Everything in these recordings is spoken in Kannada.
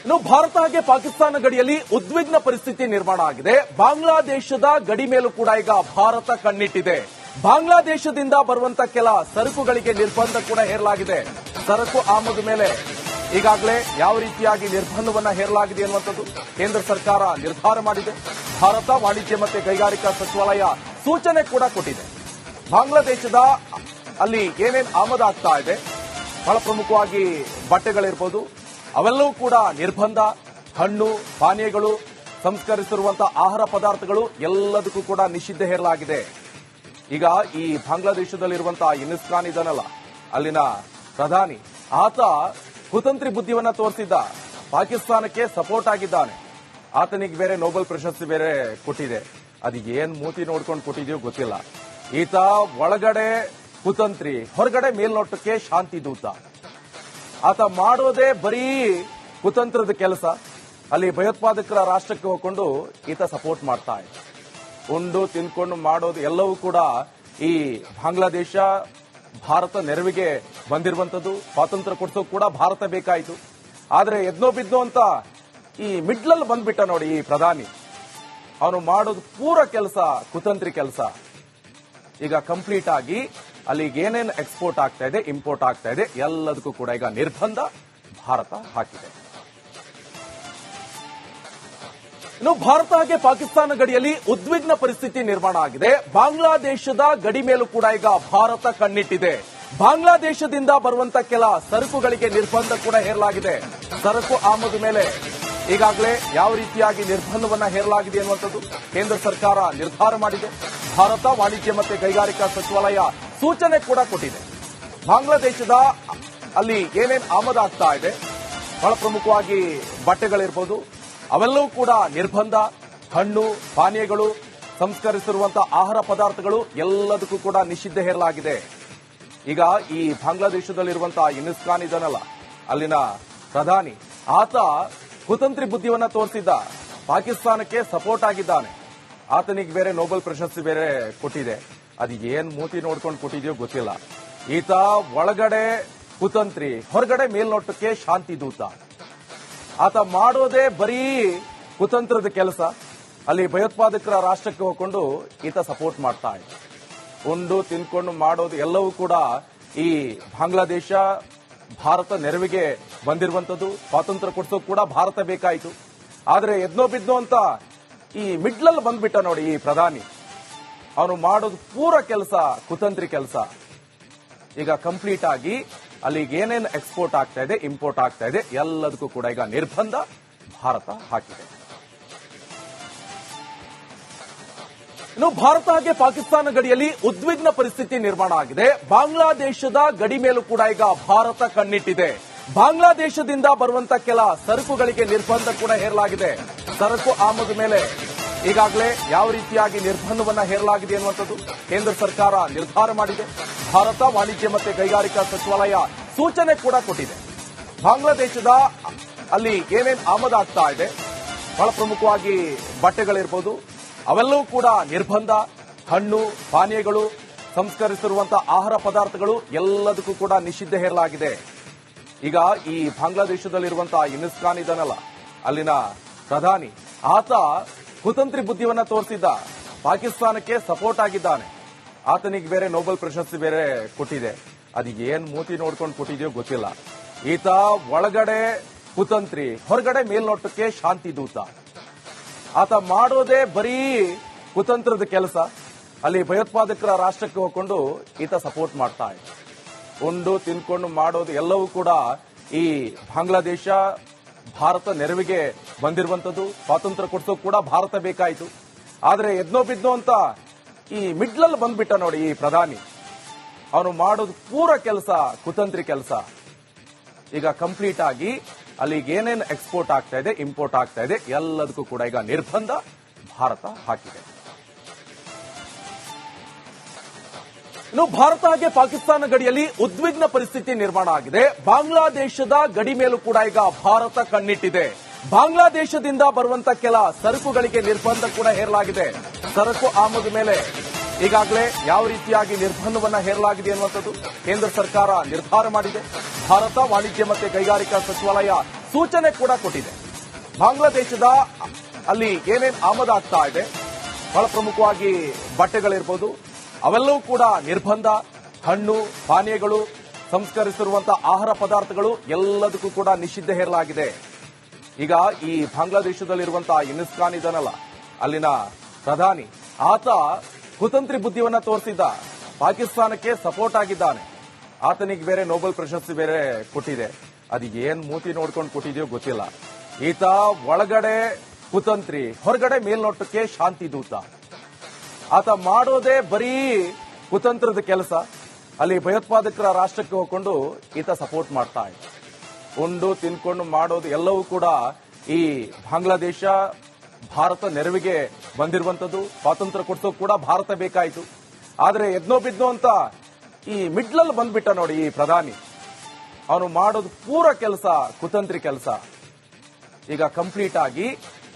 ಇನ್ನು ಭಾರತ ಹಾಗೆ ಪಾಕಿಸ್ತಾನ ಗಡಿಯಲ್ಲಿ ಉದ್ವಿಗ್ನ ಪರಿಸ್ಥಿತಿ ನಿರ್ಮಾಣ ಆಗಿದೆ. ಬಾಂಗ್ಲಾದೇಶದ ಗಡಿ ಮೇಲೂ ಕೂಡ ಈಗ ಭಾರತ ಕಣ್ಣಿಟ್ಟಿದೆ. ಬಾಂಗ್ಲಾದೇಶದಿಂದ ಬರುವಂತ ಕೆಲ ಸರಕುಗಳಿಗೆ ನಿರ್ಬಂಧ ಕೂಡ ಹೇರಲಾಗಿದೆ. ಸರಕು ಆಮದು ಮೇಲೆ ಈಗಾಗಲೇ ಯಾವ ರೀತಿಯಾಗಿ ನಿರ್ಬಂಧವನ್ನ ಹೇರಲಾಗಿದೆ ಎನ್ನುವಂಥದ್ದು ಕೇಂದ್ರ ಸರ್ಕಾರ ನಿರ್ಧಾರ ಮಾಡಿದೆ. ಭಾರತ ವಾಣಿಜ್ಯ ಮತ್ತು ಕೈಗಾರಿಕಾ ಸಚಿವಾಲಯ ಸೂಚನೆ ಕೂಡ ಕೊಟ್ಟಿದೆ. ಬಾಂಗ್ಲಾದೇಶದ ಅಲ್ಲಿ ಏನೇನು ಆಮದಾಗ್ತಾ ಇದೆ, ಬಹಳ ಪ್ರಮುಖವಾಗಿ ಬಟ್ಟೆಗಳಿರ್ಬೋದು, ಅವೆಲ್ಲವೂ ಕೂಡ ನಿರ್ಬಂಧ. ಹಣ್ಣು, ಪಾನೀಯಗಳು, ಸಂಸ್ಕರಿಸಿರುವಂತಹ ಆಹಾರ ಪದಾರ್ಥಗಳು ಎಲ್ಲದಕ್ಕೂ ಕೂಡ ನಿಷಿದ್ಧ ಹೇರಲಾಗಿದೆ. ಈಗ ಈ ಬಾಂಗ್ಲಾದೇಶದಲ್ಲಿರುವಂತಹ ಇನಿಸ್ ಖಾನ್ ಇದಾನಲ್ಲ, ಅಲ್ಲಿನ ಪ್ರಧಾನಿ, ಆತ ಕುತಂತ್ರಿ ಬುದ್ಧಿವನ್ನ ತೋರಿಸಿದ್ದ. ಪಾಕಿಸ್ತಾನಕ್ಕೆ ಸಪೋರ್ಟ್ ಆಗಿದ್ದಾನೆ. ಆತನಿಗೆ ಬೇರೆ ನೊಬೆಲ್ ಪ್ರಶಸ್ತಿ ಬೇರೆ ಕೊಟ್ಟಿದೆ. ಅದು ಏನ್ ಮೂತಿ ನೋಡ್ಕೊಂಡು ಕೊಟ್ಟಿದೆಯೋ ಗೊತ್ತಿಲ್ಲ. ಈತ ಒಳಗಡೆ ಕುತಂತ್ರಿ, ಹೊರಗಡೆ ಮೇಲ್ನೋಟಕ್ಕೆ ಶಾಂತಿ ದೂತ. ಆತ ಮಾಡೋದೇ ಬರೀ ಕುತಂತ್ರದ ಕೆಲಸ. ಅಲ್ಲಿ ಭಯೋತ್ಪಾದಕರ ರಾಷ್ಟ್ರಕ್ಕೆ ಹೋಗ್ಕೊಂಡು ಈತ ಸಪೋರ್ಟ್ ಮಾಡ್ತಾ ಇದ್ದ. ಉಂಡು ತಿನ್ಕೊಂಡು ಮಾಡೋದು ಎಲ್ಲವೂ ಕೂಡ ಈ ಬಾಂಗ್ಲಾದೇಶ ಭಾರತ ನೆರವಿಗೆ ಬಂದಿರುವಂತದ್ದು. ಸ್ವಾತಂತ್ರ್ಯ ಕೊಡಿಸೋಕೆ ಕೂಡ ಭಾರತ ಬೇಕಾಯಿತು. ಆದ್ರೆ ಎದ್ನೋ ಬಿದ್ನೋ ಅಂತ ಈ ಮಿಡ್ಲಲ್ಲಿ ಬಂದ್ಬಿಟ್ಟ ನೋಡಿ ಈ ಪ್ರಧಾನಿ. ಅವನು ಮಾಡೋದು ಪೂರ ಕೆಲಸ ಕುತಂತ್ರಿ ಕೆಲಸ. ಈಗ ಕಂಪ್ಲೀಟ್ ಆಗಿ ಅಲ್ಲಿಗೆ ಏನೇನು ಎಕ್ಸ್ಪೋರ್ಟ್ ಆಗ್ತಾ ಇದೆ, ಇಂಪೋರ್ಟ್ ಆಗ್ತಾ ಇದೆ, ಎಲ್ಲದಕ್ಕೂ ಕೂಡ ಈಗ ನಿರ್ಬಂಧ ಭಾರತ ಹಾಕಿದೆ. ಇನ್ನು ಭಾರತ ಹಾಗೆ ಪಾಕಿಸ್ತಾನ ಗಡಿಯಲ್ಲಿ ಉದ್ವಿಗ್ನ ಪರಿಸ್ಥಿತಿ ನಿರ್ಮಾಣ ಆಗಿದೆ. ಬಾಂಗ್ಲಾದೇಶದ ಗಡಿ ಮೇಲೂ ಕೂಡ ಈಗ ಭಾರತ ಕಣ್ಣಿಟ್ಟಿದೆ. ಬಾಂಗ್ಲಾದೇಶದಿಂದ ಬರುವಂತ ಕೆಲ ಸರಕುಗಳಿಗೆ ನಿರ್ಬಂಧ ಕೂಡ ಹೇರಲಾಗಿದೆ. ಸರಕು ಆಮದು ಮೇಲೆ ಈಗಾಗಲೇ ಯಾವ ರೀತಿಯಾಗಿ ನಿರ್ಬಂಧವನ್ನ ಹೇರಲಾಗಿದೆ ಎನ್ನುವಂಥದ್ದು ಕೇಂದ್ರ ಸರ್ಕಾರ ನಿರ್ಧಾರ ಮಾಡಿದೆ. ಭಾರತ ವಾಣಿಜ್ಯ ಮತ್ತು ಕೈಗಾರಿಕಾ ಸಚಿವಾಲಯ ಸೂಚನೆ ಕೂಡ ಕೊಟ್ಟಿದೆ. ಬಾಂಗ್ಲಾದೇಶದ ಅಲ್ಲಿ ಏನೇನು ಆಮದಾಗ್ತಾ ಇದೆ, ಬಹಳ ಪ್ರಮುಖವಾಗಿ ಬಟ್ಟೆಗಳಿರ್ಬೋದು, ಅವೆಲ್ಲವೂ ಕೂಡ ನಿರ್ಬಂಧ. ಹಣ್ಣು, ಪಾನೀಯಗಳು, ಸಂಸ್ಕರಿಸಿರುವಂತಹ ಆಹಾರ ಪದಾರ್ಥಗಳು ಎಲ್ಲದಕ್ಕೂ ಕೂಡ ನಿಷಿದ್ಧ ಹೇರಲಾಗಿದೆ. ಈಗ ಈ ಬಾಂಗ್ಲಾದೇಶದಲ್ಲಿರುವಂತಹ ಇನಿಸ್ ಖಾನ್ ಇದಾನಲ್ಲ, ಅಲ್ಲಿನ ಪ್ರಧಾನಿ, ಆತ ಕುತಂತ್ರಿ ಬುದ್ಧಿವನ್ನ ತೋರಿಸಿದ್ದ. ಪಾಕಿಸ್ತಾನಕ್ಕೆ ಸಪೋರ್ಟ್ ಆಗಿದ್ದಾನೆ. ಆತನಿಗೆ ಬೇರೆ ನೊಬೆಲ್ ಪ್ರಶಸ್ತಿ ಬೇರೆ ಕೊಟ್ಟಿದೆ. ಅದು ಏನ್ ಮೂತಿ ನೋಡ್ಕೊಂಡು ಕೊಟ್ಟಿದೆಯೋ ಗೊತ್ತಿಲ್ಲ. ಈತ ಒಳಗಡೆ ಕುತಂತ್ರಿ, ಹೊರಗಡೆ ಮೇಲ್ನೋಟಕ್ಕೆ ಶಾಂತಿ ದೂತ. ಆತ ಮಾಡೋದೇ ಬರೀ ಕುತಂತ್ರದ ಕೆಲಸ. ಅಲ್ಲಿ ಭಯೋತ್ಪಾದಕರ ರಾಷ್ಟ್ರಕ್ಕೆ ಹೋಗ್ಕೊಂಡು ಈತ ಸಪೋರ್ಟ್ ಮಾಡ್ತಾ ಇದ್ದ. ಉಂಡು ತಿನ್ಕೊಂಡು ಮಾಡೋದು ಎಲ್ಲವೂ ಕೂಡ ಈ ಬಾಂಗ್ಲಾದೇಶ ಭಾರತ ನೆರವಿಗೆ ಬಂದಿರುವಂತದ್ದು. ಸ್ವಾತಂತ್ರ್ಯ ಕೊಡಿಸೋಕೆ ಕೂಡ ಭಾರತ ಬೇಕಾಯಿತು. ಆದ್ರೆ ಎದ್ನೋ ಬಿದ್ನೋ ಅಂತ ಈ ಮಿಡ್ಲಲ್ಲಿ ಬಂದ್ಬಿಟ್ಟ ನೋಡಿ ಈ ಪ್ರಧಾನಿ. ಅವನು ಮಾಡೋದು ಪೂರ ಕೆಲಸ ಕುತಂತ್ರಿ ಕೆಲಸ. ಈಗ ಕಂಪ್ಲೀಟ್ ಆಗಿ ಅಲ್ಲಿಗೆ ಏನೇನು ಎಕ್ಸ್ಪೋರ್ಟ್ ಆಗ್ತಾ ಇದೆ, ಇಂಪೋರ್ಟ್ ಆಗ್ತಾ ಇದೆ, ಎಲ್ಲದಕ್ಕೂ ಕೂಡ ಈಗ ನಿರ್ಬಂಧ ಭಾರತ ಹಾಕಿದೆ. ಇನ್ನು ಭಾರತ ಹಾಗೆ ಪಾಕಿಸ್ತಾನ ಗಡಿಯಲ್ಲಿ ಉದ್ವಿಗ್ನ ಪರಿಸ್ಥಿತಿ ನಿರ್ಮಾಣ ಆಗಿದೆ. ಬಾಂಗ್ಲಾದೇಶದ ಗಡಿ ಮೇಲೂ ಕೂಡ ಈಗ ಭಾರತ ಕಣ್ಣಿಟ್ಟಿದೆ. ಬಾಂಗ್ಲಾದೇಶದಿಂದ ಬರುವಂತ ಕೆಲ ಸರಕುಗಳಿಗೆ ನಿರ್ಬಂಧ ಕೂಡ ಹೇರಲಾಗಿದೆ. ಸರಕು ಆಮದು ಮೇಲೆ ಈಗಾಗಲೇ ಯಾವ ರೀತಿಯಾಗಿ ನಿರ್ಬಂಧವನ್ನ ಹೇರಲಾಗಿದೆ ಎನ್ನುವಂಥದ್ದು ಕೇಂದ್ರ ಸರ್ಕಾರ ನಿರ್ಧಾರ ಮಾಡಿದೆ. ಭಾರತ ವಾಣಿಜ್ಯ ಮತ್ತು ಕೈಗಾರಿಕಾ ಸಚಿವಾಲಯ ಸೂಚನೆ ಕೂಡ ಕೊಟ್ಟಿದೆ. ಬಾಂಗ್ಲಾದೇಶದ ಅಲ್ಲಿ ಏನೇನು ಆಮದಾಗ್ತಾ ಇದೆ, ಬಹಳ ಪ್ರಮುಖವಾಗಿ ಬಟ್ಟೆಗಳಿರ್ಬೋದು, ಅವೆಲ್ಲವೂ ಕೂಡ ನಿರ್ಬಂಧ. ಹಣ್ಣು, ಪಾನೀಯಗಳು, ಸಂಸ್ಕರಿಸಿರುವಂತಹ ಆಹಾರ ಪದಾರ್ಥಗಳು ಎಲ್ಲದಕ್ಕೂ ಕೂಡ ನಿಷಿದ್ಧ ಹೇರಲಾಗಿದೆ. ಈಗ ಈ ಬಾಂಗ್ಲಾದೇಶದಲ್ಲಿರುವಂತಹ ಇನಿಸ್ ಖಾನ್ ಇದಾನಲ್ಲ, ಅಲ್ಲಿನ ಪ್ರಧಾನಿ, ಆತ ಕುತಂತ್ರಿ ಬುದ್ಧಿವನ್ನ ತೋರಿಸಿದ್ದ. ಪಾಕಿಸ್ತಾನಕ್ಕೆ ಸಪೋರ್ಟ್ ಆಗಿದ್ದಾನೆ. ಆತನಿಗೆ ಬೇರೆ ನೊಬೆಲ್ ಪ್ರಶಸ್ತಿ ಬೇರೆ ಕೊಟ್ಟಿದೆ. ಅದು ಏನ್ ಮೂತಿ ನೋಡ್ಕೊಂಡು ಕೊಟ್ಟಿದೆಯೋ ಗೊತ್ತಿಲ್ಲ. ಈತ ಒಳಗಡೆ ಕುತಂತ್ರಿ, ಹೊರಗಡೆ ಮೇಲ್ನೋಟಕ್ಕೆ ಶಾಂತಿ ದೂತ. ಆತ ಮಾಡೋದೇ ಬರೀ ಕುತಂತ್ರದ ಕೆಲಸ. ಅಲ್ಲಿ ಭಯೋತ್ಪಾದಕರ ರಾಷ್ಟ್ರಕ್ಕೆ ಹೋಗ್ಕೊಂಡು ಈತ ಸಪೋರ್ಟ್ ಮಾಡ್ತಾ ಇದ್ದ. ಉಂಡು ತಿನ್ಕೊಂಡು ಮಾಡೋದು ಎಲ್ಲವೂ ಕೂಡ ಈ ಬಾಂಗ್ಲಾದೇಶ ಭಾರತ ನೆರವಿಗೆ ಬಂದಿರುವಂತದ್ದು. ಸ್ವಾತಂತ್ರ್ಯ ಕೊಡಿಸೋಕೆ ಕೂಡ ಭಾರತ ಬೇಕಾಯಿತು. ಆದ್ರೆ ಎದ್ನೋ ಬಿದ್ನೋ ಅಂತ ಈ ಮಿಡ್ಲಲ್ಲಿ ಬಂದ್ಬಿಟ್ಟ ನೋಡಿ ಈ ಪ್ರಧಾನಿ. ಅವನು ಮಾಡೋದು ಪೂರ ಕೆಲಸ ಕುತಂತ್ರಿ ಕೆಲಸ. ಈಗ ಕಂಪ್ಲೀಟ್ ಆಗಿ ಅಲ್ಲಿಗೆ ಏನೇನು ಎಕ್ಸ್ಪೋರ್ಟ್ ಆಗ್ತಾ ಇದೆ, ಇಂಪೋರ್ಟ್ ಆಗ್ತಾ ಇದೆ, ಎಲ್ಲದಕ್ಕೂ ಕೂಡ ಈಗ ನಿರ್ಬಂಧ ಭಾರತ ಹಾಕಿದೆ. ಇನ್ನು ಭಾರತ ಹಾಗೆ ಪಾಕಿಸ್ತಾನ ಗಡಿಯಲ್ಲಿ ಉದ್ವಿಗ್ನ ಪರಿಸ್ಥಿತಿ ನಿರ್ಮಾಣ ಆಗಿದೆ. ಬಾಂಗ್ಲಾದೇಶದ ಗಡಿ ಮೇಲೂ ಕೂಡ ಈಗ ಭಾರತ ಕಣ್ಣಿಟ್ಟಿದೆ. ಬಾಂಗ್ಲಾದೇಶದಿಂದ ಬರುವಂತ ಕೆಲ ಸರಕುಗಳಿಗೆ ನಿರ್ಬಂಧ ಕೂಡ ಹೇರಲಾಗಿದೆ. ಸರಕು ಆಮದು ಮೇಲೆ ಈಗಾಗಲೇ ಯಾವ ರೀತಿಯಾಗಿ ನಿರ್ಬಂಧವನ್ನ ಹೇರಲಾಗಿದೆ ಎನ್ನುವಂಥದ್ದು ಕೇಂದ್ರ ಸರ್ಕಾರ ನಿರ್ಧಾರ ಮಾಡಿದೆ. ಭಾರತ ವಾಣಿಜ್ಯ ಮತ್ತು ಕೈಗಾರಿಕಾ ಸಚಿವಾಲಯ ಸೂಚನೆ ಕೂಡ ಕೊಟ್ಟಿದೆ. ಬಾಂಗ್ಲಾದೇಶದ ಅಲ್ಲಿ ಏನೇನು ಆಮದಾಗ್ತಾ ಇದೆ, ಬಹಳ ಪ್ರಮುಖವಾಗಿ ಬಟ್ಟೆಗಳಿರ್ಬೋದು, ಅವೆಲ್ಲವೂ ಕೂಡ ನಿರ್ಬಂಧ. ಹಣ್ಣು, ಪಾನೀಯಗಳು, ಸಂಸ್ಕರಿಸಿರುವಂತಹ ಆಹಾರ ಪದಾರ್ಥಗಳು ಎಲ್ಲದಕ್ಕೂ ಕೂಡ ನಿಷಿದ್ಧ ಹೇರಲಾಗಿದೆ. ಈಗ ಈ ಬಾಂಗ್ಲಾದೇಶದಲ್ಲಿರುವಂತಹ ಯುನುಸ್ ಖಾನ್ ಇದಾನಲ್ಲ, ಅಲ್ಲಿನ ಪ್ರಧಾನಿ, ಆತ ಕುತಂತ್ರಿ ಬುದ್ಧಿಯನ್ನ ತೋರಿಸಿದ್ದ, ಪಾಕಿಸ್ತಾನಕ್ಕೆ ಸಪೋರ್ಟ್ ಆಗಿದ್ದಾನೆ. ಆತನಿಗೆ ಬೇರೆ ನೊಬೆಲ್ ಪ್ರಶಸ್ತಿ ಬೇರೆ ಕೊಟ್ಟಿದೆ. ಅದು ಏನ್ ಮೂತಿ ನೋಡ್ಕೊಂಡು ಕೊಟ್ಟಿದೆಯೋ ಗೊತ್ತಿಲ್ಲ. ಈತ ಒಳಗಡೆ ಕುತಂತ್ರಿ, ಹೊರಗಡೆ ಮೇಲ್ನೋಟಕ್ಕೆ ಶಾಂತಿ ದೂತ. ಆತ ಮಾಡೋದೇ ಬರೀ ಕುತಂತ್ರದ ಕೆಲಸ. ಅಲ್ಲಿ ಭಯೋತ್ಪಾದಕರ ರಾಷ್ಟ್ರಕ್ಕೆ ಹೋಗ್ಕೊಂಡು ಈತ ಸಪೋರ್ಟ್ ಮಾಡ್ತಾ ಇದ್ದ. ಉಂಡು ತಿನ್ಕೊಂಡು ಮಾಡೋದು ಎಲ್ಲವೂ ಕೂಡ ಈ ಬಾಂಗ್ಲಾದೇಶ ಭಾರತ ನೆರವಿಗೆ ಬಂದಿರುವಂತದ್ದು. ಸ್ವಾತಂತ್ರ್ಯ ಕೊಡ್ಸೋಕೆ ಕೂಡ ಭಾರತ ಬೇಕಾಯಿತು. ಆದ್ರೆ ಎದ್ನೋ ಬಿದ್ನೋ ಅಂತ ಈ ಮಿಡ್ಲಲ್ಲಿ ಬಂದ್ಬಿಟ್ಟ ನೋಡಿ ಈ ಪ್ರಧಾನಿ. ಅವನು ಮಾಡೋದು ಪೂರ ಕೆಲಸ ಕುತಂತ್ರಿ ಕೆಲಸ. ಈಗ ಕಂಪ್ಲೀಟ್ ಆಗಿ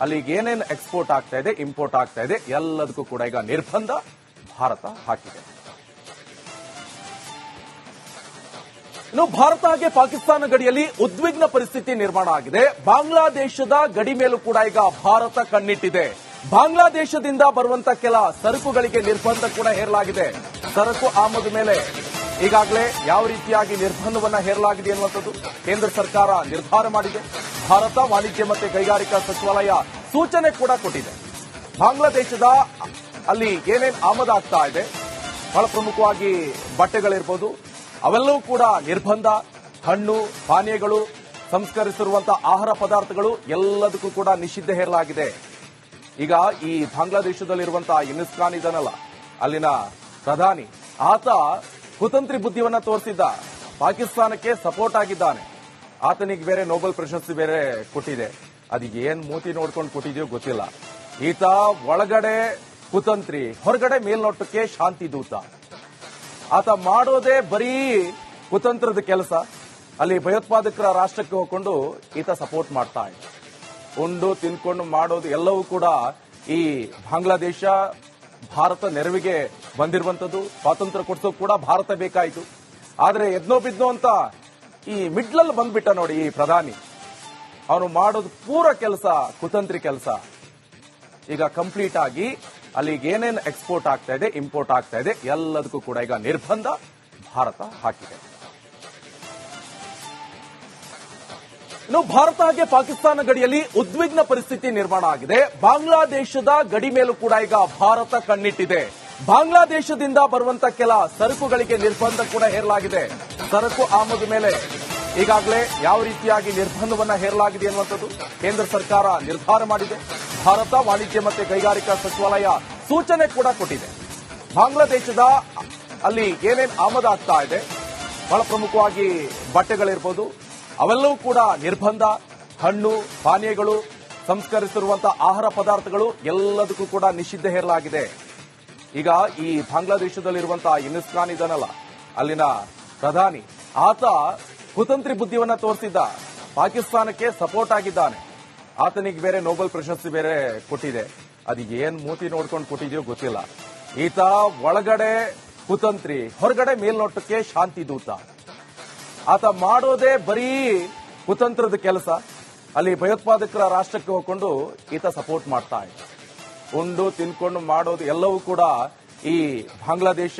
ಅಲ್ಲಿಗೆ ಏನೇನು ಎಕ್ಸ್ಪೋರ್ಟ್ ಆಗ್ತಾ ಇದೆ, ಇಂಪೋರ್ಟ್ ಆಗ್ತಾ ಇದೆ, ಎಲ್ಲದಕ್ಕೂ ಕೂಡ ಈಗ ನಿರ್ಬಂಧ ಭಾರತ ಹಾಕಿದೆ. ಇನ್ನು ಭಾರತ ಹಾಗೆ ಪಾಕಿಸ್ತಾನ ಗಡಿಯಲ್ಲಿ ಉದ್ವಿಗ್ನ ಪರಿಸ್ಥಿತಿ ನಿರ್ಮಾಣ ಆಗಿದೆ. ಬಾಂಗ್ಲಾದೇಶದ ಗಡಿ ಮೇಲೂ ಕೂಡ ಈಗ ಭಾರತ ಕಣ್ಣಿಟ್ಟಿದೆ. ಬಾಂಗ್ಲಾದೇಶದಿಂದ ಬರುವಂತ ಕೆಲ ಸರಕುಗಳಿಗೆ ನಿರ್ಬಂಧ ಕೂಡ ಹೇರಲಾಗಿದೆ. ಸರಕು ಆಮದು ಮೇಲೆ ಈಗಾಗಲೇ ಯಾವ ರೀತಿಯಾಗಿ ನಿರ್ಬಂಧವನ್ನ ಹೇರಲಾಗಿದೆ ಎನ್ನುವಂಥದ್ದು ಕೇಂದ್ರ ಸರ್ಕಾರ ನಿರ್ಧಾರ ಮಾಡಿದೆ. ಭಾರತ ವಾಣಿಜ್ಯ ಮತ್ತು ಕೈಗಾರಿಕಾ ಸಚಿವಾಲಯ ಸೂಚನೆ ಕೂಡ ಕೊಟ್ಟಿದೆ. ಬಾಂಗ್ಲಾದೇಶದ ಅಲ್ಲಿ ಏನೇನು ಆಮದಾಗ್ತಾ ಇದೆ, ಬಹಳ ಪ್ರಮುಖವಾಗಿ ಬಟ್ಟೆಗಳಿರ್ಬೋದು, ಅವೆಲ್ಲವೂ ಕೂಡ ನಿರ್ಬಂಧ. ಹಣ್ಣು, ಪಾನೀಯಗಳು, ಸಂಸ್ಕರಿಸಿರುವಂತಹ ಆಹಾರ ಪದಾರ್ಥಗಳು ಎಲ್ಲದಕ್ಕೂ ಕೂಡ ನಿಷಿದ್ಧ ಹೇರಲಾಗಿದೆ. ಈಗ ಈ ಬಾಂಗ್ಲಾದೇಶದಲ್ಲಿರುವಂತಹ ಯುನುಸ್ ಖಾನ್ ಇದಾನಲ್ಲ, ಅಲ್ಲಿನ ಪ್ರಧಾನಿ, ಆತ ಕುತಂತ್ರಿ ಬುದ್ಧಿಯನ್ನ ತೋರಿಸಿದ್ದ, ಪಾಕಿಸ್ತಾನಕ್ಕೆ ಸಪೋರ್ಟ್ ಆಗಿದ್ದಾನೆ. ಆತನಿಗೆ ಬೇರೆ ನೊಬೆಲ್ ಪ್ರಶಸ್ತಿ ಬೇರೆ ಕೊಟ್ಟಿದೆ. ಅದು ಏನ್ ಮೂತಿ ನೋಡ್ಕೊಂಡು ಕೊಟ್ಟಿದೆಯೋ ಗೊತ್ತಿಲ್ಲ. ಈತ ಒಳಗಡೆ ಕುತಂತ್ರಿ, ಹೊರಗಡೆ ಮೇಲ್ನೋಟಕ್ಕೆ ಶಾಂತಿ ದೂತ. ಆತ ಮಾಡೋದೇ ಬರೀ ಕುತಂತ್ರದ ಕೆಲಸ. ಅಲ್ಲಿ ಭಯೋತ್ಪಾದಕರ ರಾಷ್ಟ್ರಕ್ಕೆ ಹೋಗ್ಕೊಂಡು ಈತ ಸಪೋರ್ಟ್ ಮಾಡ್ತಾ ಇದ್ದ. ಉಂಡು ತಿನ್ಕೊಂಡು ಮಾಡೋದು ಎಲ್ಲವೂ ಕೂಡ ಈ ಬಾಂಗ್ಲಾದೇಶ ಭಾರತ ನೆರವಿಗೆ ಬಂದಿರುವಂತದ್ದು. ಸ್ವಾತಂತ್ರ್ಯ ಕೊಡ್ಸೋಕೆ ಕೂಡ ಭಾರತ ಬೇಕಾಯಿತು. ಆದ್ರೆ ಎದ್ನೋ ಬಿದ್ನೋ ಅಂತ ಈ ಮಿಡ್ಲಲ್ಲಿ ಬಂದ್ಬಿಟ್ಟ ನೋಡಿ ಈ ಪ್ರಧಾನಿ. ಅವನು ಮಾಡೋದು ಪೂರ ಕೆಲಸ ಕುತಂತ್ರಿ ಕೆಲಸ. ಈಗ ಕಂಪ್ಲೀಟ್ ಆಗಿ ಅಲ್ಲಿಗೆ ಏನೇನು ಎಕ್ಸ್ಪೋರ್ಟ್ ಆಗ್ತಾ ಇದೆ, ಇಂಪೋರ್ಟ್ ಆಗ್ತಾ ಇದೆ, ಎಲ್ಲದಕ್ಕೂ ಕೂಡ ಈಗ ನಿರ್ಬಂಧ ಭಾರತ ಹಾಕಿದೆ. ಇನ್ನು ಭಾರತ ಹಾಗೆ ಪಾಕಿಸ್ತಾನ ಗಡಿಯಲ್ಲಿ ಉದ್ವಿಗ್ನ ಪರಿಸ್ಥಿತಿ ನಿರ್ಮಾಣ ಆಗಿದೆ. ಬಾಂಗ್ಲಾದೇಶದ ಗಡಿ ಮೇಲೂ ಕೂಡ ಈಗ ಭಾರತ ಕಣ್ಣಿಟ್ಟಿದೆ. ಬಾಂಗ್ಲಾದೇಶದಿಂದ ಬರುವಂತ ಕೆಲ ಸರಕುಗಳಿಗೆ ನಿರ್ಬಂಧ ಕೂಡ ಹೇರಲಾಗಿದೆ. ಸರಕು ಆಮದು ಮೇಲೆ ಈಗಾಗಲೇ ಯಾವ ರೀತಿಯಾಗಿ ನಿರ್ಬಂಧವನ್ನ ಹೇರಲಾಗಿದೆ ಎನ್ನುವಂಥದ್ದು ಕೇಂದ್ರ ಸರ್ಕಾರ ನಿರ್ಧಾರ ಮಾಡಿದೆ. ಭಾರತ ವಾಣಿಜ್ಯ ಮತ್ತು ಕೈಗಾರಿಕಾ ಸಚಿವಾಲಯ ಸೂಚನೆ ಕೂಡ ಕೊಟ್ಟಿದೆ. ಬಾಂಗ್ಲಾದೇಶದ ಅಲ್ಲಿ ಏನೇನು ಆಮದಾಗ್ತಾ ಇದೆ, ಬಹಳ ಪ್ರಮುಖವಾಗಿ ಬಟ್ಟೆಗಳಿರ್ಬೋದು, ಅವೆಲ್ಲವೂ ಕೂಡ ನಿರ್ಬಂಧ. ಹಣ್ಣು, ಪಾನೀಯಗಳು, ಸಂಸ್ಕರಿಸಿರುವಂತಹ ಆಹಾರ ಪದಾರ್ಥಗಳು ಎಲ್ಲದಕ್ಕೂ ಕೂಡ ನಿಷಿದ್ಧ ಹೇರಲಾಗಿದೆ. ಈಗ ಈ ಬಾಂಗ್ಲಾದೇಶದಲ್ಲಿರುವಂತಹ ಯುನುಸ್ ಖಾನ್ ಇದಾನಲ್ಲ, ಅಲ್ಲಿನ ಪ್ರಧಾನಿ, ಆತ ಕುತಂತ್ರಿ ಬುದ್ಧಿಯನ್ನ ತೋರಿಸಿದ್ದ, ಪಾಕಿಸ್ತಾನಕ್ಕೆ ಸಪೋರ್ಟ್ ಆಗಿದ್ದಾನೆ. ಆತನಿಗೆ ಬೇರೆ ನೊಬೆಲ್ ಪ್ರಶಸ್ತಿ ಬೇರೆ ಕೊಟ್ಟಿದೆ. ಅದು ಏನ್ ಮೂತಿ ನೋಡ್ಕೊಂಡು ಕೊಟ್ಟಿದೆಯೋ ಗೊತ್ತಿಲ್ಲ. ಈತ ಒಳಗಡೆ ಕುತಂತ್ರಿ, ಹೊರಗಡೆ ಮೇಲ್ನೋಟಕ್ಕೆ ಶಾಂತಿ ದೂತ. ಆತ ಮಾಡೋದೇ ಬರೀ ಕುತಂತ್ರದ ಕೆಲಸ. ಅಲ್ಲಿ ಭಯೋತ್ಪಾದಕರ ರಾಷ್ಟ್ರಕ್ಕೆ ಹೋಗ್ಕೊಂಡು ಈತ ಸಪೋರ್ಟ್ ಮಾಡ್ತಾ ಇದ್ದ. ಉಂಡು ತಿನ್ಕೊಂಡು ಮಾಡೋದು ಎಲ್ಲವೂ ಕೂಡ ಈ ಬಾಂಗ್ಲಾದೇಶ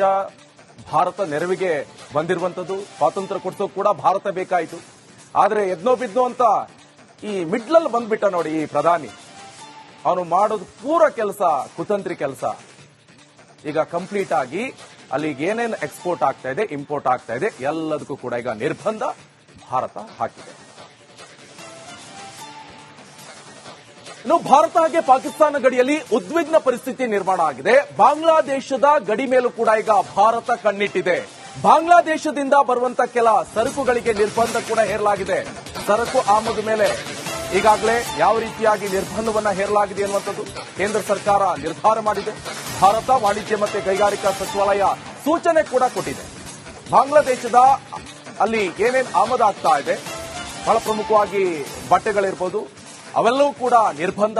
ಭಾರತ ನೆರವಿಗೆ ಬಂದಿರುವಂತದ್ದು. ಸ್ವಾತಂತ್ರ್ಯ ಕೊಡ್ಸೋಕೆ ಕೂಡ ಭಾರತ ಬೇಕಾಯಿತು. ಆದ್ರೆ ಎದ್ನೋ ಬಿದ್ನೋ ಅಂತ ಈ ಮಿಡ್ಲಲ್ಲಿ ಬಂದ್ಬಿಟ್ಟ ನೋಡಿ ಈ ಪ್ರಧಾನಿ. ಅವನು ಮಾಡೋದು ಪೂರ ಕೆಲಸ ಕುತಂತ್ರಿ ಕೆಲಸ. ಈಗ ಕಂಪ್ಲೀಟ್ ಆಗಿ ಅಲ್ಲಿಗೆ ಏನೇನು ಎಕ್ಸ್ಪೋರ್ಟ್ ಆಗ್ತಾ ಇದೆ, ಇಂಪೋರ್ಟ್ ಆಗ್ತಾ ಇದೆ, ಎಲ್ಲದಕ್ಕೂ ಕೂಡ ಈಗ ನಿರ್ಬಂಧ ಭಾರತ ಹಾಕಿದೆ. ಇನ್ನು ಭಾರತ ಹಾಗೆ ಪಾಕಿಸ್ತಾನ ಗಡಿಯಲ್ಲಿ ಉದ್ವಿಗ್ನ ಪರಿಸ್ಥಿತಿ ನಿರ್ಮಾಣ ಆಗಿದೆ. ಬಾಂಗ್ಲಾದೇಶದ ಗಡಿ ಮೇಲೂ ಕೂಡ ಈಗ ಭಾರತ ಕಣ್ಣಿಟ್ಟಿದೆ. ಬಾಂಗ್ಲಾದೇಶದಿಂದ ಬರುವಂತ ಕೆಲ ಸರಕುಗಳಿಗೆ ನಿರ್ಬಂಧ ಕೂಡ ಹೇರಲಾಗಿದೆ. ಸರಕು ಆಮದು ಮೇಲೆ ಈಗಾಗಲೇ ಯಾವ ರೀತಿಯಾಗಿ ನಿರ್ಬಂಧವನ್ನ ಹೇರಲಾಗಿದೆ ಎನ್ನುವಂಥದ್ದು ಕೇಂದ್ರ ಸರ್ಕಾರ ನಿರ್ಧಾರ ಮಾಡಿದೆ. ಭಾರತ ವಾಣಿಜ್ಯ ಮತ್ತು ಕೈಗಾರಿಕಾ ಸಚಿವಾಲಯ ಸೂಚನೆ ಕೂಡ ಕೊಟ್ಟಿದೆ. ಬಾಂಗ್ಲಾದೇಶದ ಅಲ್ಲಿ ಏನೇನು ಆಮದಾಗ್ತಾ ಇದೆ, ಬಹಳ ಪ್ರಮುಖವಾಗಿ ಬಟ್ಟೆಗಳಿರ್ಬೋದು, ಅವೆಲ್ಲವೂ ಕೂಡ ನಿರ್ಬಂಧ.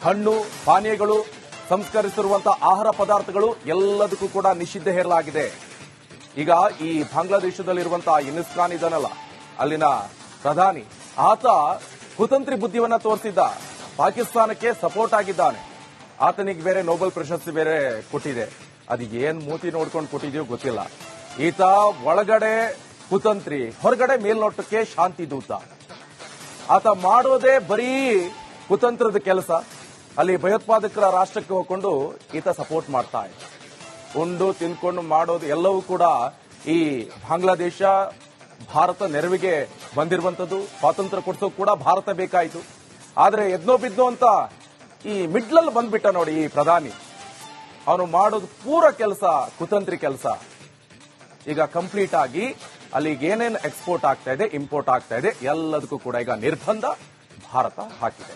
ಹಣ್ಣು, ಪಾನೀಯಗಳು, ಸಂಸ್ಕರಿಸಿರುವಂತಹ ಆಹಾರ ಪದಾರ್ಥಗಳು ಎಲ್ಲದಕ್ಕೂ ಕೂಡ ನಿಷಿದ್ಧ ಹೇರಲಾಗಿದೆ. ಈಗ ಈ ಬಾಂಗ್ಲಾದೇಶದಲ್ಲಿರುವಂತಹ ಯುನುಸ್ ಖಾನ್ ಇದಾನಲ್ಲ, ಅಲ್ಲಿನ ಪ್ರಧಾನಿ, ಆತ ಕುತಂತ್ರಿ ಬುದ್ಧಿವನ್ನ ತೋರಿಸಿದ್ದ, ಪಾಕಿಸ್ತಾನಕ್ಕೆ ಸಪೋರ್ಟ್ ಆಗಿದ್ದಾನೆ. ಆತನಿಗೆ ಬೇರೆ ನೊಬೆಲ್ ಪ್ರಶಸ್ತಿ ಬೇರೆ ಕೊಟ್ಟಿದೆ. ಅದು ಏನ್ ಮೂತಿ ನೋಡ್ಕೊಂಡು ಕೊಟ್ಟಿದೆಯೋ ಗೊತ್ತಿಲ್ಲ. ಈತ ಒಳಗಡೆ ಕುತಂತ್ರಿ, ಹೊರಗಡೆ ಮೇಲ್ನೋಟಕ್ಕೆ ಶಾಂತಿ ದೂತ. ಆತ ಮಾಡೋದೇ ಬರೀ ಕುತಂತ್ರದ ಕೆಲಸ. ಅಲ್ಲಿ ಭಯೋತ್ಪಾದಕರ ರಾಷ್ಟ್ರಕ್ಕೆ ಹೋಗ್ಕೊಂಡು ಈತ ಸಪೋರ್ಟ್ ಮಾಡ್ತಾ ಇದ್ದ. ಉಂಡು ತಿನ್ಕೊಂಡು ಮಾಡೋದು ಎಲ್ಲವೂ ಕೂಡ ಈ ಬಾಂಗ್ಲಾದೇಶ ಭಾರತ ನೆರವಿಗೆ ಬಂದಿರುವಂತದ್ದು. ಸ್ವಾತಂತ್ರ್ಯ ಕೊಡಿಸೋಕೆ ಕೂಡ ಭಾರತ ಬೇಕಾಯಿತು. ಆದ್ರೆ ಎದ್ನೋ ಬಿದ್ನೋ ಅಂತ ಈ ಮಿಡ್ಲಲ್ಲಿ ಬಂದ್ಬಿಟ್ಟ ನೋಡಿ ಈ ಪ್ರಧಾನಿ. ಅವನು ಮಾಡೋದು ಪೂರ ಕೆಲಸ ಕುತಂತ್ರಿ ಕೆಲಸ. ಈಗ ಕಂಪ್ಲೀಟ್ ಆಗಿ ಅಲ್ಲಿಗೆ ಏನೇನು ಎಕ್ಸ್ಪೋರ್ಟ್ ಆಗ್ತಾ ಇದೆ, ಇಂಪೋರ್ಟ್ ಆಗ್ತಾ ಇದೆ, ಎಲ್ಲದಕ್ಕೂ ಕೂಡ ಈಗ ನಿರ್ಬಂಧ ಭಾರತ ಹಾಕಿದೆ.